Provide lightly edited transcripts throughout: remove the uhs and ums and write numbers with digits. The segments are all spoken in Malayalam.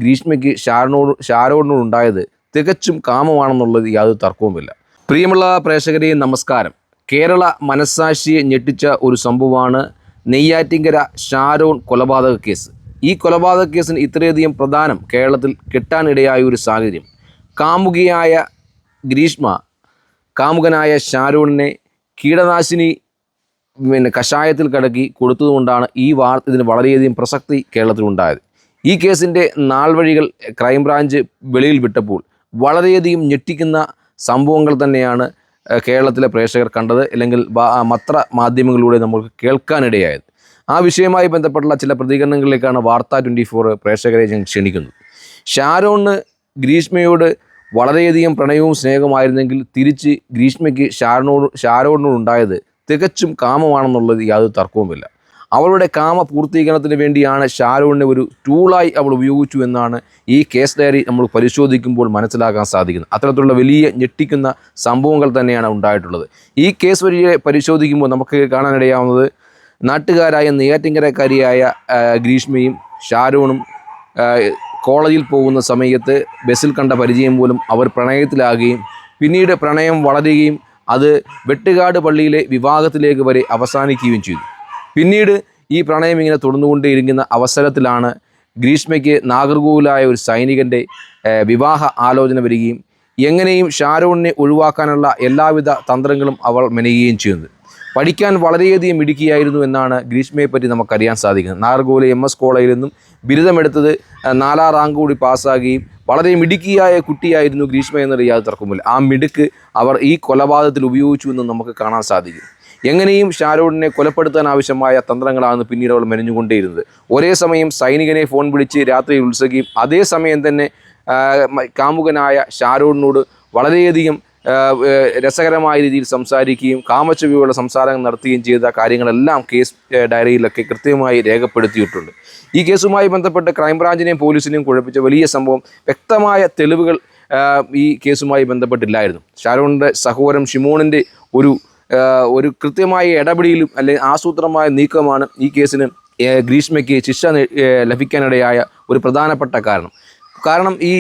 ഗ്രീഷ്മയ്ക്ക് ഷാരോണിനോടുണ്ടായത് തികച്ചും കാമമാണെന്നുള്ളത് യാതൊരു തർക്കവുമില്ല. പ്രിയമുള്ള പ്രേക്ഷകരെ നമസ്കാരം. കേരള മനസ്സാക്ഷിയെ ഞെട്ടിച്ച ഒരു സംഭവമാണ് നെയ്യാറ്റിൻകര ഷാരോൺ കൊലപാതക കേസ്. ഈ കൊലപാതക കേസിന് ഇത്രയധികം പ്രധാനം കേരളത്തിൽ കിട്ടാനിടയായ ഒരു സാഹചര്യം, കാമുകിയായ ഗ്രീഷ്മ കാമുകനായ ഷാരോണിനെ കീടനാശിനി കഷായത്തിൽ കലക്കി കൊടുത്തതുകൊണ്ടാണ് ഇതിന് വളരെയധികം പ്രസക്തി കേരളത്തിലുണ്ടായത്. ഈ കേസിൻ്റെ നാൾവഴികൾ ക്രൈംബ്രാഞ്ച് വെളിയിൽ വിട്ടപ്പോൾ വളരെയധികം ഞെട്ടിക്കുന്ന സംഭവങ്ങൾ തന്നെയാണ് കേരളത്തിലെ പ്രേക്ഷകർ കണ്ടത്, അല്ലെങ്കിൽ മാധ്യമങ്ങളിലൂടെ നമുക്ക് കേൾക്കാനിടയായത്. ആ വിഷയവുമായി ബന്ധപ്പെട്ടുള്ള ചില പ്രതികരണങ്ങളിലേക്കാണ് വാർത്ത 24 പ്രേക്ഷകരെ ഞാൻ ക്ഷണിക്കുന്നത്. ഷാരോണിന് ഗ്രീഷ്മയോട് വളരെയധികം പ്രണയവും സ്നേഹമായിരുന്നെങ്കിൽ തിരിച്ച് ഗ്രീഷ്മയ്ക്ക് ഷാരോണിനോടുണ്ടായത് തികച്ചും കാമമാണെന്നുള്ളത് യാതൊരു തർക്കവുമില്ല. അവളുടെ കാമ പൂർത്തീകരണത്തിന് വേണ്ടിയാണ് ഷാരോണിനെ ഒരു ടൂളായി അവൾ ഉപയോഗിച്ചു എന്നാണ് ഈ കേസ് ഡയറി നമ്മൾ പരിശോധിക്കുമ്പോൾ മനസ്സിലാക്കാൻ സാധിക്കുന്നത്. അത്തരത്തിലുള്ള വലിയ ഞെട്ടിക്കുന്ന സംഭവങ്ങൾ തന്നെയാണ് ഉണ്ടായിട്ടുള്ളത്. ഈ കേസ് വഴിയെ പരിശോധിക്കുമ്പോൾ നമുക്ക് കാണാനിടയാവുന്നത്, നാട്ടുകാരായ നെയ്യാറ്റിൻകരക്കാരിയായ ഗ്രീഷ്മയും ഷാരോണും കോളേജിൽ പോകുന്ന സമയത്ത് ബസ്സിൽ കണ്ട പരിചയം പോലും അവർ പ്രണയത്തിലാകുകയും പിന്നീട് പ്രണയം വളരുകയും അത് വെട്ടുകാട് പള്ളിയിലെ വിവാഹത്തിലേക്ക് വരെ അവസാനിക്കുകയും ചെയ്തു. പിന്നീട് ഈ പ്രണയം ഇങ്ങനെ തുടർന്നുകൊണ്ടേയിരിക്കുന്ന അവസരത്തിലാണ് ഗ്രീഷ്മയ്ക്ക് നാഗർകോവിലായ ഒരു സൈനികൻ്റെ വിവാഹ ആലോചന വരികയും എങ്ങനെയും ഷാരോണിനെ ഒഴിവാക്കാനുള്ള എല്ലാവിധ തന്ത്രങ്ങളും അവൾ മെനയുകയും ചെയ്യുന്നത്. പഠിക്കാൻ വളരെയധികം മിടുക്കിയായിരുന്നു എന്നാണ് ഗ്രീഷ്മയെപ്പറ്റി നമുക്കറിയാൻ സാധിക്കുന്നത്. നാഗർകോവിലെ MS കോളേജിൽ നിന്നും ബിരുദമെടുത്തത് 4ാം റാങ്ക് കൂടി പാസ്സാകുകയും വളരെ മിടുക്കിയായ കുട്ടിയായിരുന്നു ഗ്രീഷ്മ എന്നൊരു യാതൊരു തർക്കവുമില്ല. ആ മിടുക്ക് അവർ ഈ കൊലപാതകത്തിൽ ഉപയോഗിച്ചു എന്ന് നമുക്ക് കാണാൻ സാധിക്കും. എങ്ങനെയും ഷാരോണിനെ കൊലപ്പെടുത്താൻ ആവശ്യമായ തന്ത്രങ്ങളാണ് പിന്നീട് അവൾ മെനഞ്ഞുകൊണ്ടേയിരുന്നത്. ഒരേ സമയം സൈനികനെ ഫോൺ വിളിച്ച് രാത്രി ഉത്സഹിക്കുകയും അതേസമയം തന്നെ കാമുകനായ ഷാരോണിനോട് വളരെയധികം രസകരമായ രീതിയിൽ സംസാരിക്കുകയും കാമച്ചുവയുള്ള സംസാരങ്ങൾ നടത്തുകയും ചെയ്ത കാര്യങ്ങളെല്ലാം കേസ് ഡയറിയിലൊക്കെ കൃത്യമായി രേഖപ്പെടുത്തിയിട്ടുണ്ട്. ഈ കേസുമായി ബന്ധപ്പെട്ട് ക്രൈംബ്രാഞ്ചിനെയും പോലീസിനെയും കുഴപ്പിച്ച വലിയ സംഭവം, വ്യക്തമായ തെളിവുകൾ ഈ കേസുമായി ബന്ധപ്പെട്ടില്ലായിരുന്നു. ഷാരോണിൻ്റെ സഹോദരൻ ഷിമോണിൻ്റെ ഒരു കൃത്യമായ ഇടപെടലും അല്ലെങ്കിൽ ആസൂത്രണമായ നീക്കമാണ് ഈ കേസിന് ഗ്രീഷ്മയ്ക്ക് ശിക്ഷ ലഭിക്കാനിടയായ ഒരു പ്രധാനപ്പെട്ട കാരണം ഈ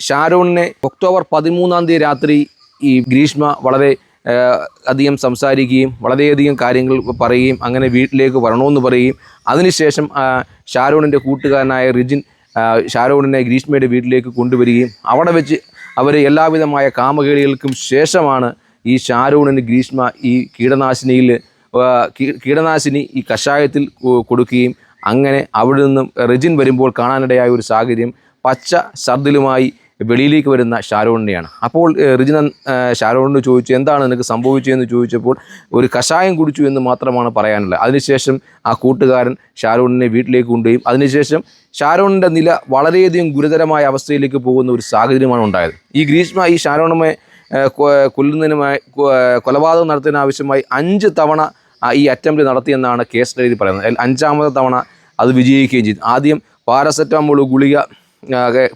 ഷാരോണിനെ ഒക്ടോബർ 13 രാത്രി ഈ ഗ്രീഷ്മ വളരെ അധികം സംസാരിക്കുകയും വളരെയധികം കാര്യങ്ങൾ പറയുകയും അങ്ങനെ വീട്ടിലേക്ക് വരണമെന്ന് പറയുകയും അതിനുശേഷം ഷാരോണിൻ്റെ കൂട്ടുകാരനായ റിജിൻ ഷാരോണിനെ ഗ്രീഷ്മയുടെ വീട്ടിലേക്ക് കൊണ്ടുവരികയും അവിടെ വെച്ച് അവർ എല്ലാവിധമായ കാമകേളികൾക്കും ശേഷമാണ് ഈ ഷാരോണിന് ഗ്രീഷ്മ ഈ കീടനാശിനി ഈ കഷായത്തിൽ കൊടുക്കുകയും അങ്ങനെ അവിടെ നിന്നും റിജിൻ വരുമ്പോൾ കാണാനിടയായ ഒരു സാഹചര്യം പച്ച ഛർദിലുമായി വെളിയിലേക്ക് വരുന്ന ഷാരോണിനെയാണ്. അപ്പോൾ റിജിൻ ഷാരോണിനോട് ചോദിച്ചു, എന്താണ് നിനക്ക് സംഭവിച്ചതെന്ന് ചോദിച്ചപ്പോൾ ഒരു കഷായം കുടിച്ചു എന്ന് മാത്രമാണ് പറയാനുള്ളത്. അതിനുശേഷം ആ കൂട്ടുകാരൻ ഷാരോണിനെ വീട്ടിലേക്ക് കൊണ്ടുപോയി. അതിനുശേഷം ഷാരോണിൻ്റെ നില വളരെയധികം ഗുരുതരമായ അവസ്ഥയിലേക്ക് പോകുന്ന ഒരു സാഹചര്യമാണ് ഉണ്ടായത്. ഈ ഗ്രീഷ്മ ഈ ഷാരോണുമായി കൊലപാതകം നടത്തുന്നതിനാവശ്യമായി 5 തവണ ഈ അറ്റംപ്റ്റ് നടത്തിയെന്നാണ് കേസ് ഡയറിയിൽ പറയുന്നത്. 5ാമത്തെ തവണ അത് വിജയിക്കുകയും ചെയ്തു. ആദ്യം പാരസെറ്റമോൾ ഗുളിക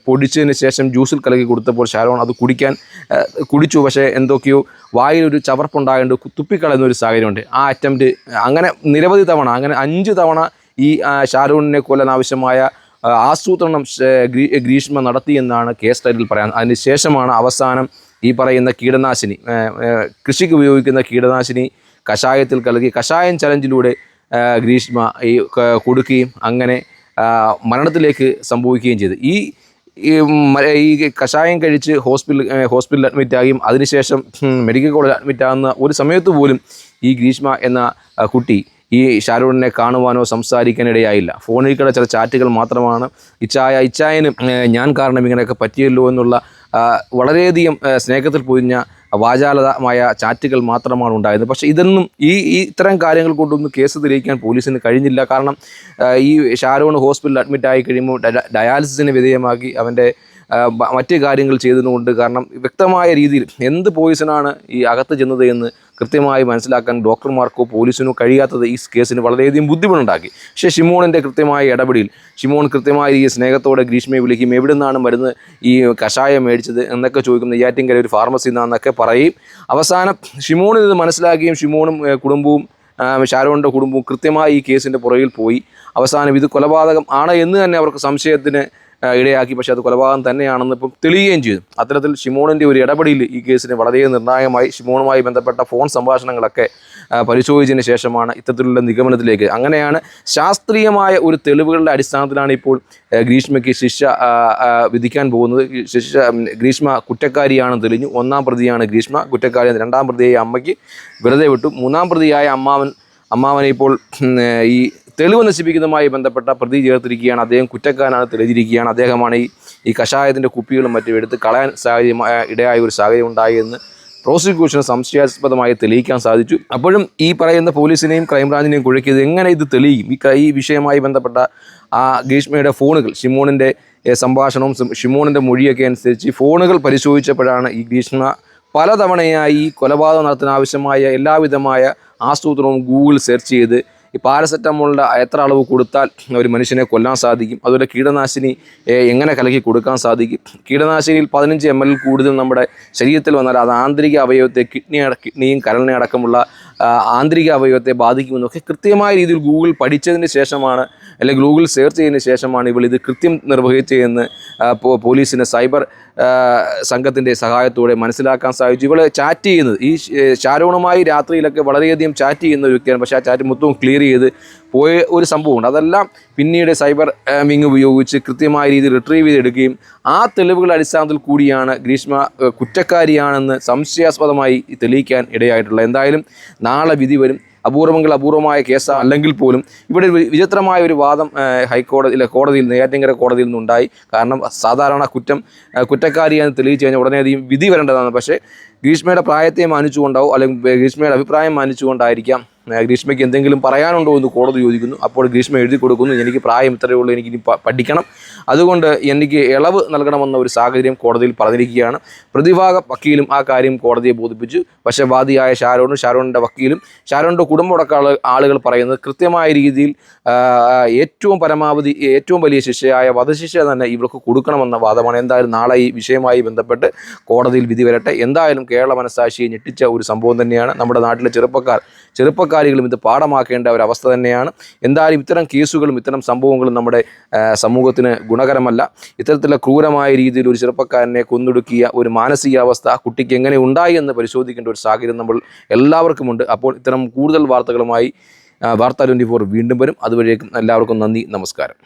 പൊടിച്ചതിന് ശേഷം ജ്യൂസിൽ കലക്കി കൊടുത്തപ്പോൾ ഷാരോൺ അത് കുടിച്ചു. പക്ഷേ എന്തൊക്കെയോ വായിലൊരു ചവർപ്പുണ്ടായതുകൊണ്ട് തുപ്പിക്കളയുന്ന ഒരു സാഹചര്യമുണ്ട്. ആ അറ്റംപ്റ്റ് അങ്ങനെ നിരവധി തവണ, അങ്ങനെ 5 തവണ ഈ ഷാരോണിനെ കൊല്ലാൻ ആവശ്യമായ ആസൂത്രണം ഗ്രീഷ്മ നടത്തിയെന്നാണ് കേസ് ഡയറിയിൽ പറയുന്നത്. അതിനുശേഷമാണ് അവസാനം ഈ പറയുന്ന കീടനാശിനി, കൃഷിക്ക് ഉപയോഗിക്കുന്ന കീടനാശിനി കഷായത്തിൽ കലക്കി കഷായം ചലഞ്ചിലൂടെ ഗ്രീഷ്മ ഈ കൊടുക്കുകയും അങ്ങനെ മരണത്തിലേക്ക് സംഭവിക്കുകയും ചെയ്തു. ഈ കഷായം കഴിച്ച് ഹോസ്പിറ്റലിൽ അഡ്മിറ്റാകുകയും അതിനുശേഷം മെഡിക്കൽ കോളേജിൽ അഡ്മിറ്റാകുന്ന ഒരു സമയത്ത് പോലും ഈ ഗ്രീഷ്മ എന്ന കുട്ടി ഈ ഷാരോണിനെ കാണുവാനോ സംസാരിക്കാനിടയായില്ല. ഫോണിൽ കൂടെ ചില ചാറ്റുകൾ മാത്രമാണ്. ഇച്ചായന് ഞാൻ കാരണം ഇങ്ങനെയൊക്കെ പറ്റിയല്ലോ എന്നുള്ള വളരെയധികം സ്നേഹത്തിൽ പൊതിഞ്ഞ വാചാലമായ ചാറ്റുകൾ മാത്രമാണ് ഉണ്ടായത്. പക്ഷേ ഇതൊന്നും ഇത്തരം കാര്യങ്ങൾ കൊണ്ടൊന്നും കേസ് തെളിയിക്കാൻ പോലീസിന് കഴിഞ്ഞില്ല. കാരണം ഈ ഷാരോൺ ഹോസ്പിറ്റലിൽ അഡ്മിറ്റായി കഴിയുമ്പോൾ ഡയാലിസിസിന് വിധേയമാക്കി അവൻ്റെ മറ്റ് കാര്യങ്ങൾ ചെയ്തതുകൊണ്ട്, കാരണം വ്യക്തമായ രീതിയിൽ എന്ത് പോയിസനാണ് ഈ അകത്ത് ചെന്നത് എന്ന് കൃത്യമായി മനസ്സിലാക്കാൻ ഡോക്ടർമാർക്കോ പോലീസിനോ കഴിയാത്തത് ഈ കേസിന് വളരെയധികം ബുദ്ധിമുട്ടുണ്ടാക്കി. പക്ഷേ ഷിമോണിൻ്റെ കൃത്യമായ ഇടപെടൽ, ഷിമോൺ കൃത്യമായ ഈ സ്നേഹത്തോടെ ഗ്രീഷ്മയെ വിളിക്കും, എവിടെ നിന്നാണ് മരുന്ന് ഈ കഷായം മേടിച്ചത് എന്നൊക്കെ ചോദിക്കും, നെയ്യാറ്റിൻകര ഒരു ഫാർമസിയിൽ നിന്നാണെന്നൊക്കെ പറയും. അവസാനം ഷിമോണിൽ ഇത് മനസ്സിലാക്കുകയും ഷിമോണും കുടുംബവും ഷാരോണിൻ്റെ കുടുംബവും കൃത്യമായി ഈ കേസിൻ്റെ പുറകിൽ പോയി അവസാനം ഇത് കൊലപാതകം ആണ് എന്ന് തന്നെ അവർക്ക് സംശയത്തിന് ഇടയാക്കി. പക്ഷേ അത് കൊലപാതകം തന്നെയാണെന്ന് ഇപ്പം തെളിയുകയും ചെയ്തു. അത്തരത്തിൽ ഷിമോണിൻ്റെ ഒരു ഇടപെടൽ ഈ കേസിന് വളരെ നിർണായകമായി. ഷിമോണുമായി ബന്ധപ്പെട്ട ഫോൺ സംഭാഷണങ്ങളൊക്കെ പരിശോധിച്ചതിന് ശേഷമാണ് ഇത്തരത്തിലുള്ള നിഗമനത്തിലേക്ക്. അങ്ങനെയാണ് ശാസ്ത്രീയമായ ഒരു തെളിവുകളുടെ അടിസ്ഥാനത്തിലാണ് ഇപ്പോൾ ഗ്രീഷ്മയ്ക്ക് ശിക്ഷ വിധിക്കാൻ പോകുന്നത്. ഗ്രീഷ്മ കുറ്റക്കാരിയാണെന്ന് തെളിഞ്ഞു. 1-ാം പ്രതിയാണ് ഗ്രീഷ്മ കുറ്റക്കാരി. 2-ാം പ്രതിയായ അമ്മയ്ക്ക് വെറുതെ വിട്ടു. 3-ാം പ്രതിയായ അമ്മാവനെ ഇപ്പോൾ ഈ തെളിവ് നശിപ്പിക്കുന്നതുമായി ബന്ധപ്പെട്ട പ്രതി ചേർത്തിരിക്കുകയാണ്. അദ്ദേഹം കുറ്റക്കാരനാണ് തെളിഞ്ഞിരിക്കുകയാണ്. അദ്ദേഹമാണ് ഈ കഷായത്തിൻ്റെ കുപ്പികളും മറ്റും എടുത്ത് കളയാൻ ഇടയായ ഒരു സാഹചര്യം ഉണ്ടായി എന്ന് പ്രോസിക്യൂഷന് സംശയാസ്പദമായി തെളിയിക്കാൻ സാധിച്ചു. അപ്പോഴും ഈ പറയുന്ന പോലീസിനെയും ക്രൈംബ്രാഞ്ചിനെയും കുഴക്കിയത് എങ്ങനെ ഇത് തെളിയും? ഈ വിഷയവുമായി ബന്ധപ്പെട്ട ഗ്രീഷ്മയുടെ ഫോണുകൾ, ഷിമോണിൻ്റെ സംഭാഷണവും ഷിമോണിൻ്റെ മൊഴിയൊക്കെ അനുസരിച്ച് ഫോണുകൾ പരിശോധിച്ചപ്പോഴാണ് ഈ ഗ്രീഷ്മ പലതവണയായി ഈ കൊലപാതകം നടത്താൻ ആവശ്യമായ എല്ലാവിധമായ ആസൂത്രണവും ഗൂഗിൾ സെർച്ച് ചെയ്ത് ഈ പാരസെറ്റമോളിൻ്റെ എത്ര അളവ് കൊടുത്താൽ ഒരു മനുഷ്യനെ കൊല്ലാൻ സാധിക്കും, അതുപോലെ കീടനാശിനി എങ്ങനെ കലക്കി കൊടുക്കാൻ സാധിക്കും, കീടനാശിനിയിൽ 15 ml കൂടുതൽ നമ്മുടെ ശരീരത്തിൽ വന്നാൽ അത് ആന്തരിക അവയവത്തെ കിഡ്നിയും കരളിനെ അടക്കമുള്ള ആന്തരിക അവയവത്തെ ബാധിക്കുമെന്നൊക്കെ കൃത്യമായ രീതിയിൽ ഗൂഗിൾ പഠിച്ചതിന് ശേഷമാണ്, അല്ലെങ്കിൽ ഗൂഗിൾ സെർച്ച് ചെയ്തതിന് ശേഷമാണ് ഇവൾ ഇത് കൃത്യം നിർവഹിച്ചതെന്ന് പോലീസിന് സൈബർ സംഘത്തിൻ്റെ സഹായത്തോടെ മനസ്സിലാക്കാൻ സാധിച്ചു. ഇവൾ ചാറ്റ് ചെയ്യുന്നത് ഈ ഷാരോണുമായി രാത്രിയിലൊക്കെ വളരെയധികം ചാറ്റ് ചെയ്യുന്ന ഒരു വ്യക്തിയാണ്. പക്ഷേ ആ ചാറ്റ് മൊത്തവും ക്ലിയർ ചെയ്ത് പോയ ഒരു സംഭവമുണ്ട്. അതെല്ലാം പിന്നീട് സൈബർ വിങ് ഉപയോഗിച്ച് കൃത്യമായ രീതിയിൽ റിട്രീവ് ചെയ്തെടുക്കുകയും ആ തെളിവുകളുടെ അടിസ്ഥാനത്തിൽ കൂടിയാണ് ഗ്രീഷ്മ കുറ്റക്കാരിയാണെന്ന് സംശയാസ്പദമായി തെളിയിക്കാൻ ഇടയായിട്ടുള്ളത്. എന്തായാലും നാളെ വിധി വരും. അപൂർവമായ കേസ് അല്ലെങ്കിൽ പോലും ഇവിടെ വിചിത്രമായ ഒരു വാദം കോടതിയിൽ നെയ്യാറ്റിൻകര കോടതിയിൽ നിന്നുണ്ടായി. കാരണം സാധാരണ കുറ്റക്കാരിയാണെന്ന് തെളിയിച്ചു കഴിഞ്ഞാൽ ഉടനെയധികം വിധി വരേണ്ടതാണ്. പക്ഷേ ഗ്രീഷ്മയുടെ പ്രായത്തെ മാനിച്ചുകൊണ്ടാവും, അല്ലെങ്കിൽ ഗ്രീഷ്മയുടെ അഭിപ്രായം മാനിച്ചുകൊണ്ടായിരിക്കാം ഗ്രീഷ്മയ്ക്ക് എന്തെങ്കിലും പറയാനുണ്ടോ എന്ന് കോടതി ചോദിക്കുന്നു. അപ്പോൾ ഗ്രീഷ്മ എഴുതി കൊടുക്കുന്നു, എനിക്ക് പ്രായം ഇത്രയേ ഉള്ളൂ, എനിക്കിനി പഠിക്കണം, അതുകൊണ്ട് എനിക്ക് ഇളവ് നൽകണമെന്ന ഒരു സാഹചര്യം കോടതിയിൽ പറഞ്ഞിരിക്കുകയാണ്. പ്രതിഭാഗ വക്കീലും ആ കാര്യം കോടതിയെ ബോധിപ്പിച്ചു. പക്ഷേ വാദിയായ ഷാരോണിൻ്റെ വക്കീലും ഷാരോണിൻ്റെ കുടുംബമടക്കം ആളുകൾ പറയുന്നത് കൃത്യമായ രീതിയിൽ ഏറ്റവും വലിയ ശിക്ഷയായ വധശിക്ഷ തന്നെ ഇവർക്ക് കൊടുക്കണമെന്ന വാദമാണ്. എന്തായാലും നാളെ ഈ വിഷയവുമായി ബന്ധപ്പെട്ട് കോടതിയിൽ വിധി വരട്ടെ. എന്തായാലും കേരള മനസ്സാക്ഷിയെ ഞെട്ടിച്ച ഒരു സംഭവം തന്നെയാണ്. നമ്മുടെ നാട്ടിലെ ചെറുപ്പക്കാരികളും ഇത് പാഠമാക്കേണ്ട ഒരു അവസ്ഥ തന്നെയാണ്. എന്തായാലും ഇത്തരം കേസുകളും ഇത്തരം സംഭവങ്ങളും നമ്മുടെ സമൂഹത്തിന് ഗുണകരമല്ല. ഇത്തരത്തിലുള്ള ക്രൂരമായ രീതിയിൽ ഒരു ചെറുപ്പക്കാരനെ കൊന്നൊടുക്കിയ ഒരു മാനസികാവസ്ഥ കുട്ടിക്ക് എങ്ങനെ ഉണ്ടായി എന്ന് പരിശോധിക്കേണ്ട ഒരു സാഹചര്യം നമ്മൾ എല്ലാവർക്കുമുണ്ട്. അപ്പോൾ ഇത്തരം കൂടുതൽ വാർത്തകളുമായി വാർത്ത 24 വീണ്ടും വരും. അതുവരേക്കും എല്ലാവർക്കും നന്ദി, നമസ്കാരം.